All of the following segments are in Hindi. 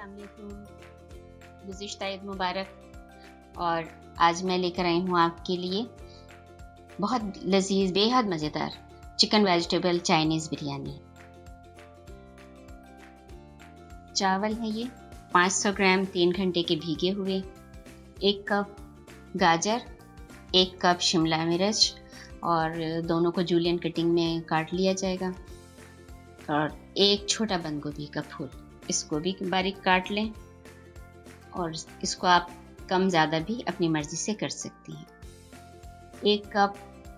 अस्सलामुअलैकुम, गुज़िश्ता ईद मुबारक। और आज मैं लेकर आई हूँ आपके लिए बहुत लजीज बेहद मज़ेदार चिकन वेजिटेबल चाइनीज़ बिरयानी। चावल है ये 500 ग्राम 3 घंटे के भीगे हुए, 1 कप गाजर, 1 कप शिमला मिर्च और दोनों को जूलियन कटिंग में काट लिया जाएगा, और 1 छोटा बंद गोभी का फूल, इसको भी बारीक काट लें। और इसको आप कम ज़्यादा भी अपनी मर्ज़ी से कर सकती हैं। 1 कप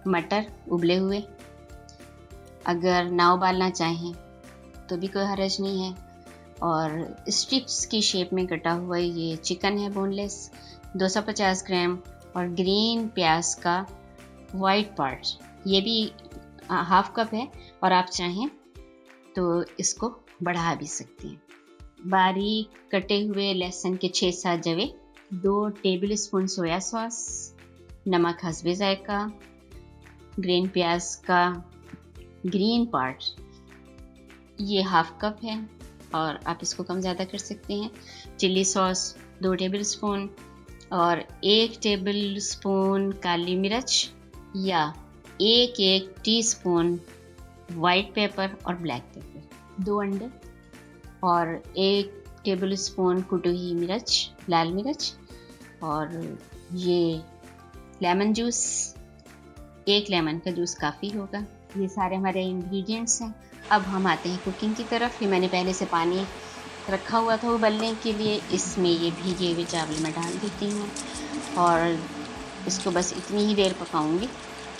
मटर उबले हुए, अगर ना उबालना चाहें तो भी कोई हर्ज नहीं है। और स्ट्रिप्स की शेप में कटा हुआ ये चिकन है बोनलेस, 250 ग्राम। और ग्रीन प्याज का वाइट पार्ट, ये भी हाफ कप है, और आप चाहें तो इसको बढ़ा भी सकती हैं। बारीक कटे हुए लहसुन के 6-7 जवे, 2 टेबल स्पून सोया सॉस, नमक हस्बे जायका, ग्रीन प्याज का ग्रीन पार्ट ये हाफ कप है, और आप इसको कम ज़्यादा कर सकते हैं। चिल्ली सॉस 2 टेबल स्पून, और 1 टेबल स्पून काली मिर्च या 1 टीस्पून वाइट पेपर और ब्लैक पेपर, 2 अंडे और 1 टेबल स्पून कुटी हुई मिर्च, लाल मिर्च, और ये लेमन जूस, 1 लेमन का जूस काफ़ी होगा। ये सारे हमारे इंग्रेडिएंट्स हैं। अब हम आते हैं कुकिंग की तरफ। ये मैंने पहले से पानी रखा हुआ था उबलने के लिए, इसमें ये भीगे हुए चावल मैं डाल देती हूँ, और इसको बस इतनी ही देर पकाऊंगी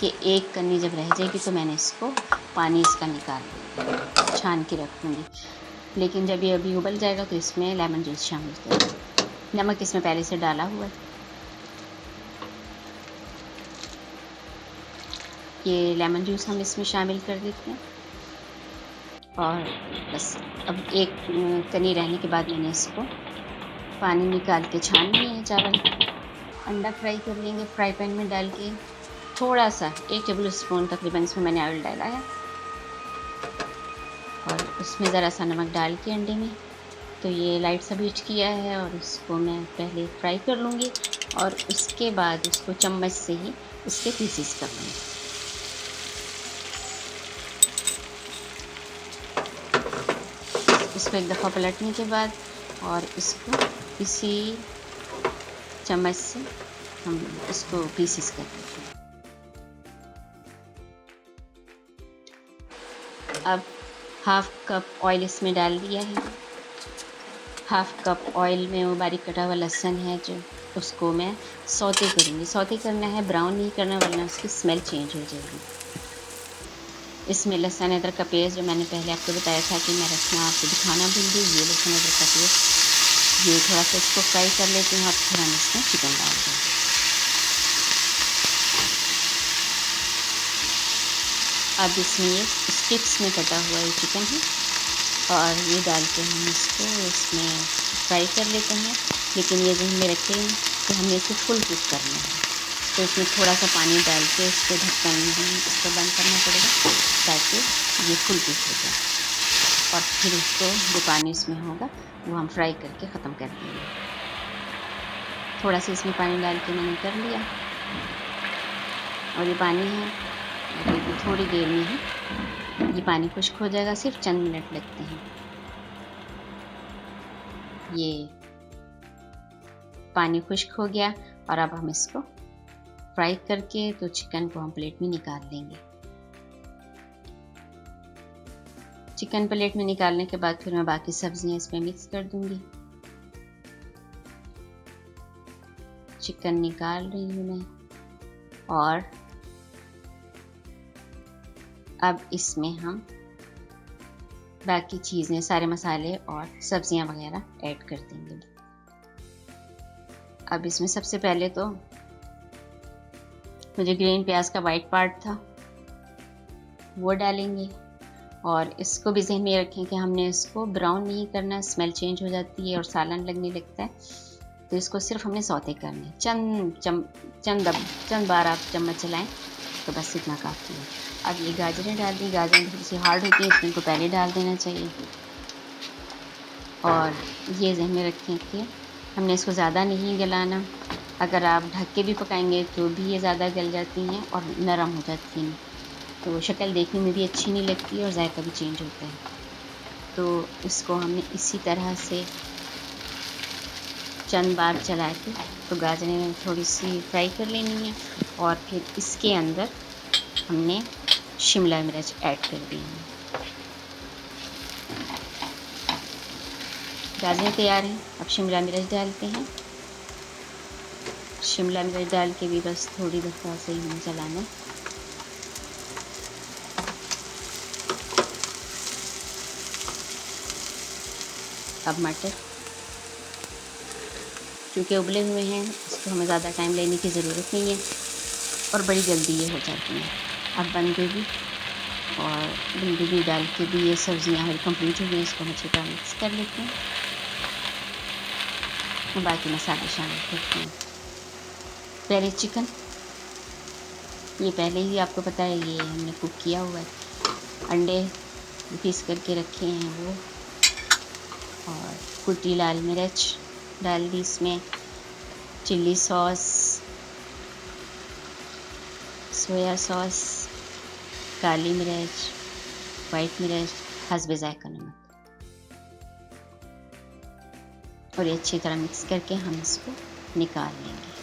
कि एक कन्नी जब रह जाएगी तो मैंने इसको पानी इसका निकाल दूँगी, छान के रखूँगी। लेकिन जब ये अभी उबल जाएगा तो इसमें लेमन जूस शामिल करें। नमक इसमें पहले से डाला हुआ है। ये लेमन जूस हम इसमें शामिल कर देते हैं, और बस अब एक कनी रहने के बाद मैंने इसको पानी निकाल के छान लिए हैं चावल। अंडा फ्राई कर लेंगे फ्राई पैन में डाल के, थोड़ा सा 1 टेबल स्पून तकरीबन इसमें मैंने ऑयल डाला है, और उसमें ज़रा सा नमक डाल के अंडे में, तो ये लाइट सा बीट किया है, और इसको मैं पहले फ्राई कर लूँगी, और उसके बाद इसको चम्मच से ही इसके पीसेस कर लूँगी। इसको एक दफ़ा पलटने के बाद और इसको इसी चम्मच से हम इसको पीसेस कर देते हैं। अब हाफ कप ऑयल इसमें डाल दिया है। हाफ कप ऑयल में वो बारीक कटा हुआ लहसुन है जो, उसको मैं सौते करूँगी। सौते करना है, ब्राउन नहीं करना, वरना उसकी स्मेल चेंज हो जाएगी। इसमें लहसुन अदरक का पेस्ट जो मैंने पहले आपको बताया था कि मैं रखना आपको दिखाना भूल गई, ये लहसुन अदरक का पेस्ट, ये थोड़ा सा इसको फ्राई कर लेते हैं, और फिर हम इसमें चिकन डाल देंगे। अब इसमें ये स्ट्रिप्स में कटा हुआ ये चिकन है, और ये डाल के हम इसको इसमें फ्राई कर लेते हैं। लेकिन ये जो हमने रखे हैं तो हमने इसे फुल कुक करना है, तो इसमें थोड़ा सा पानी डाल के इसको ढक्कन भी इसको बंद करना पड़ेगा ताकि ये फुल कुक हो जाए, और फिर उसको जो पानी इसमें होगा वो हम फ्राई करके ख़त्म कर देंगे। थोड़ा सा इसमें पानी डाल के मैंने कर लिया, और ये पानी है, अभी थोड़ी देर में ही ये पानी खुश्क हो जाएगा, सिर्फ चंद मिनट लगते हैं। ये पानी खुश्क हो गया, और अब हम इसको फ्राई करके तो चिकन को हम प्लेट में निकाल लेंगे। चिकन प्लेट में निकालने के बाद फिर मैं बाकी सब्जियां इसमें मिक्स कर दूंगी। चिकन निकाल रही हूँ मैं, और अब इसमें हम बाकी चीज़ें, सारे मसाले और सब्जियां वगैरह ऐड कर देंगे। अब इसमें सबसे पहले तो मुझे ग्रीन प्याज का वाइट पार्ट था वो डालेंगे, और इसको भी ज़हन में रखें कि हमने इसको ब्राउन नहीं करना, स्मेल चेंज हो जाती है और सालन लगने लगता है, तो इसको सिर्फ हमने सौते करना है। चंद बार आप चम्मच चलाएं तो बस इतना काफ़ी है। अब ये गाजरें डाल दी, गाजरें थोड़ी सी हार्ड होती है, इसमें इनको पहले डाल देना चाहिए। और ये ज़हन में रखें कि हमने इसको ज़्यादा नहीं गलाना। अगर आप ढक के भी पकाएंगे तो भी ये ज़्यादा गल जाती हैं और नरम हो जाती हैं, तो शक्ल देखने में भी अच्छी नहीं लगती और जायका भी चेंज होता है। तो इसको हमने इसी तरह से चंद बार चला के तो गाजरें थोड़ी सी फ्राई कर लेनी है और फिर इसके अंदर हमने शिमला मिर्च ऐड कर दी है। गाजरें तैयार हैं, अब शिमला मिर्च डालते हैं। शिमला मिर्च डाल के भी बस थोड़ी दफ़ा से ही चलाना। अब मटर, क्योंकि उबले हुए हैं इसको हमें ज़्यादा टाइम लेने की ज़रूरत नहीं है और बड़ी जल्दी ये हो जाती हैं। अब बंद गोभी और बंद डाल के भी ये सब्ज़ियाँ हमारी कंप्लीट हो गई। इसको हम अच्छी तरह मिक्स कर लेते हैं, बाकी मसाले शामिल करते हैं। पहले चिकन, ये पहले ही आपको पता है ये हमने कुक किया हुआ है। अंडे पीस करके रखे हैं वो, और कुटी लाल मिर्च डाल दी इसमें, चिल्ली सॉस, सोया सॉस, काली मिर्च, वाइट मिर्च, हस्बे जायका नमक, और ये अच्छी तरह मिक्स करके हम इसको निकाल लेंगे।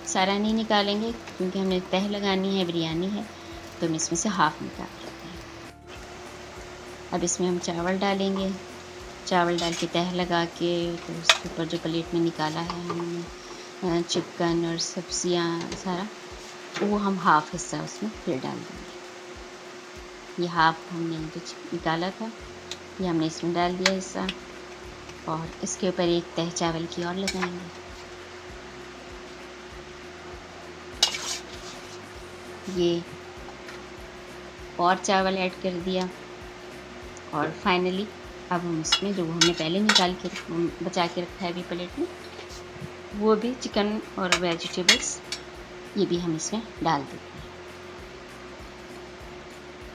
सारा नहीं निकालेंगे क्योंकि हमने तह लगानी है, बिरयानी है, तो हम इसमें से हाफ निकाल लेते हैं। अब इसमें हम चावल डालेंगे। चावल डाल के तह लगा के तो उसके ऊपर जो प्लेट में निकाला है हमने चिकन और सब्जियां सारा, वो हम हाफ हिस्सा उसमें फिर डाल देंगे। ये हाफ हमने जो निकाला था ये हमने इसमें डाल दिया हिस्सा, और इसके ऊपर एक तह चावल की और लगाएंगे। ये और चावल ऐड कर दिया, और फाइनली अब हम इसमें जो हमने पहले निकाल के बचा के रखा है अभी प्लेट में, वो भी चिकन और वेजिटेबल्स ये भी हम इसमें डाल देते हैं।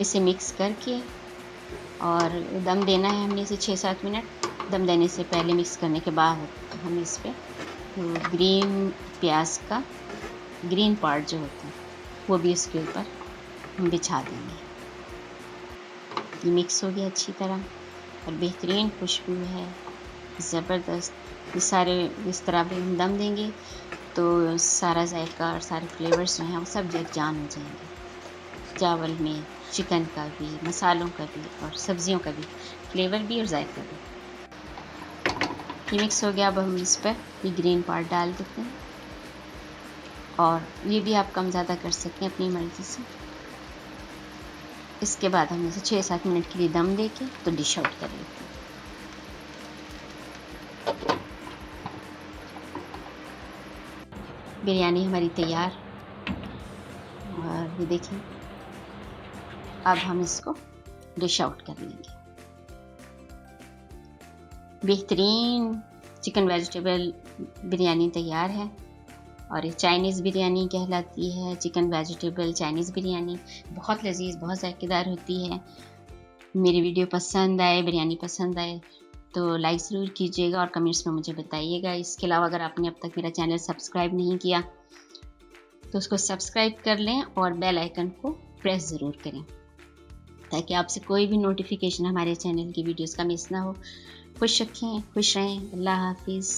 इसे मिक्स करके और दम देना है हमने इसे 6-7 मिनट। दम देने से पहले मिक्स करने के बाद हम इस पर ग्रीन प्याज का ग्रीन पार्ट जो होता है वो भी इसके ऊपर हम बिछा देंगे। ये मिक्स हो गया अच्छी तरह और बेहतरीन खुशबू है, ज़बरदस्त। ये सारे इस तरह भी हम दम देंगे तो सारा जायका और सारे फ्लेवर्स जो हैं वो सब यकजान हो जाएंगे। चावल में चिकन का भी, मसालों का भी और सब्जियों का भी फ्लेवर भी और जायका भी। ये मिक्स हो गया। अब हम इस पर ये ग्रीन पार्ट डाल देते हैं, और ये भी आप कम ज़्यादा कर सकते हैं अपनी मर्ज़ी से। इसके बाद हम इसे 6-7 मिनट के लिए दम दे के तो डिश आउट कर लेते हैं। बिरयानी हमारी तैयार, और ये देखिए अब हम इसको डिश आउट कर लेंगे। बेहतरीन चिकन वेजिटेबल बिरयानी तैयार है, और ये चाइनीज़ बिरयानी कहलाती है। चिकन वेजिटेबल चाइनीज़ बिरयानी बहुत लजीज, बहुत जायकेदार होती है। मेरी वीडियो पसंद आए, बिरयानी पसंद आए तो लाइक ज़रूर कीजिएगा और कमेंट्स में मुझे बताइएगा। इसके अलावा अगर आपने अब तक मेरा चैनल सब्सक्राइब नहीं किया तो उसको सब्सक्राइब कर लें और बेल आइकन को प्रेस ज़रूर करें, ताकि आपसे कोई भी नोटिफिकेशन हमारे चैनल की वीडियोस का मिस ना हो। खुश रहें, अल्लाह हाफिज़।